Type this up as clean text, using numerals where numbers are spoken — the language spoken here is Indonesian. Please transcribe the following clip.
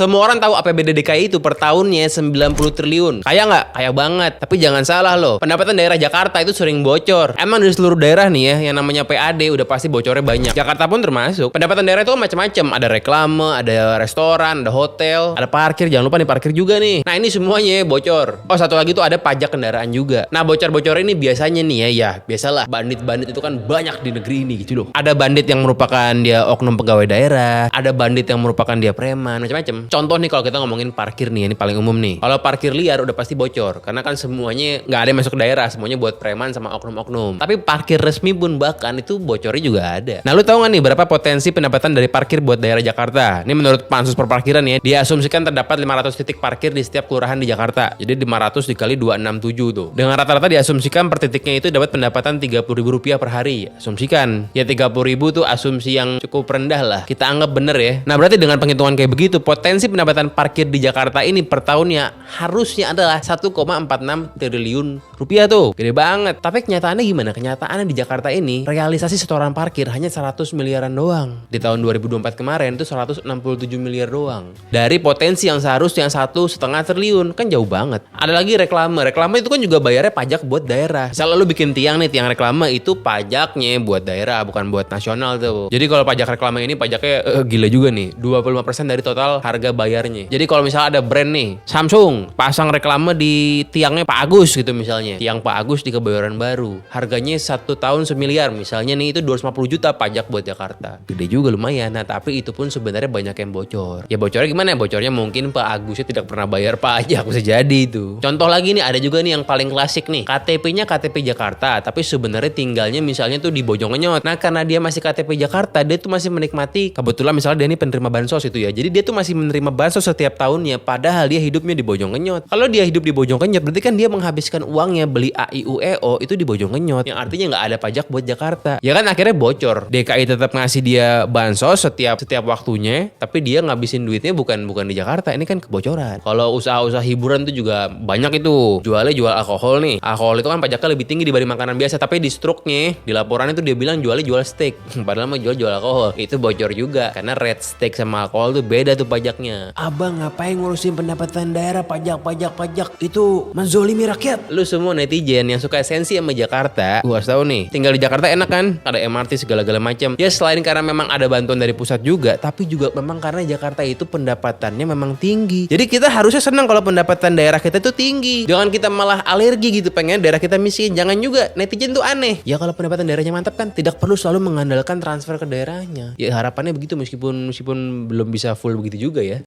Semua orang tahu APBD DKI itu per tahunnya 90 triliun. Kaya nggak? Kaya banget. Tapi jangan salah loh, pendapatan daerah Jakarta itu sering bocor. Emang dari seluruh daerah nih ya, yang namanya PAD udah pasti bocornya banyak. Jakarta pun termasuk. Pendapatan daerah itu macam-macam. Ada reklame, ada restoran, ada hotel, ada parkir. Jangan lupa nih parkir juga nih. Nah ini semuanya bocor. Oh satu lagi tuh ada pajak kendaraan juga. Nah bocor-bocor ini biasanya nih ya biasalah bandit-bandit itu kan banyak di negeri ini gitu loh. Ada bandit yang merupakan dia oknum pegawai daerah, ada bandit yang merupakan dia preman, macam-macam. Contoh nih kalau kita ngomongin parkir nih, ini paling umum nih. Kalau parkir liar udah pasti bocor, karena kan semuanya nggak ada yang masuk ke daerah, semuanya buat preman sama oknum-oknum. Tapi parkir resmi pun bahkan itu bocornya juga ada. Nah lu tahu nggak nih berapa potensi pendapatan dari parkir buat daerah Jakarta? Ini menurut Pansus Perparkiran ya, diasumsikan terdapat 500 titik parkir di setiap kelurahan di Jakarta. Jadi 500 dikali 267 tuh. Dengan rata-rata diasumsikan per titiknya itu dapat pendapatan Rp30.000 per hari. Asumsikan. Ya 30.000 tuh asumsi yang cukup rendah lah. Kita anggap bener ya. Nah berarti dengan penghitungan kayak begitu, potensi pendapatan parkir di Jakarta ini per tahunnya harusnya adalah 1,46 triliun rupiah tuh. Gede banget. Tapi kenyataannya gimana? Kenyataannya di Jakarta ini realisasi setoran parkir hanya 100 miliaran doang. Di tahun 2024 kemarin tuh 167 miliar doang. Dari potensi yang seharusnya 1,5 triliun. Kan jauh banget. Ada lagi reklame. Reklame itu kan juga bayarnya pajak buat daerah. Misalnya lu bikin tiang nih, tiang reklame itu pajaknya buat daerah, bukan buat nasional tuh. Jadi kalau pajak reklame ini pajaknya gila juga nih. 25% dari total harga bayarnya. Jadi kalau misalnya ada brand nih, Samsung pasang reklame di tiangnya Pak Agus gitu misalnya. Tiang Pak Agus di Kebayoran Baru. Harganya 1 tahun semiliar. Misalnya nih itu 250 juta pajak buat Jakarta. Gede juga lumayan. Nah tapi itu pun sebenarnya banyak yang bocor. Ya bocornya gimana? Bocornya mungkin Pak Agusnya tidak pernah bayar pajak. Bisa jadi itu. Contoh lagi nih, ada juga nih yang paling klasik nih. KTP-nya KTP Jakarta, tapi sebenarnya tinggalnya misalnya tuh di Bojongenyot. Nah karena dia masih KTP Jakarta, dia tuh masih menikmati, kebetulan misalnya dia ini penerima bansos itu ya, jadi dia tuh masih menerima bansos setiap tahunnya, padahal dia hidupnya di Bojongenyot. Kalau dia hidup di Bojongenyot, berarti kan dia menghabiskan uangnya beli AIUEO itu di Bojongenyot, yang artinya nggak ada pajak buat Jakarta. Ya kan akhirnya bocor. DKI tetap ngasih dia bansos setiap waktunya, tapi dia ngabisin duitnya bukan di Jakarta. Ini kan kebocoran. Kalau usaha-usaha hiburan tuh juga banyak itu. Jualnya jual alkohol nih. Alkohol itu kan pajaknya lebih tinggi dibanding makanan biasa, tapi di struknya, di laporan itu dia bilang jualnya jual steak. Padahal mah jual alkohol. Itu bocor juga karena red steak sama alkohol tuh beda tuh pajaknya. Abang ngapain ngurusin pendapatan daerah pajak? Itu menzolimi rakyat. Lu semua netizen yang suka esensi sama Jakarta, gua tahu nih, tinggal di Jakarta enak kan? Ada MRT segala-gala macam. Ya selain karena memang ada bantuan dari pusat juga, tapi juga memang karena Jakarta itu pendapatannya memang tinggi. Jadi kita harusnya senang kalau pendapatan daerah kita itu tinggi. Jangan kita malah alergi gitu pengen daerah kita miskin. Jangan juga, netizen tuh aneh. Ya kalau pendapatan daerahnya mantap kan tidak perlu selalu mengandalkan transfer ke daerahnya. Ya harapannya begitu meskipun belum bisa full begitu juga ya.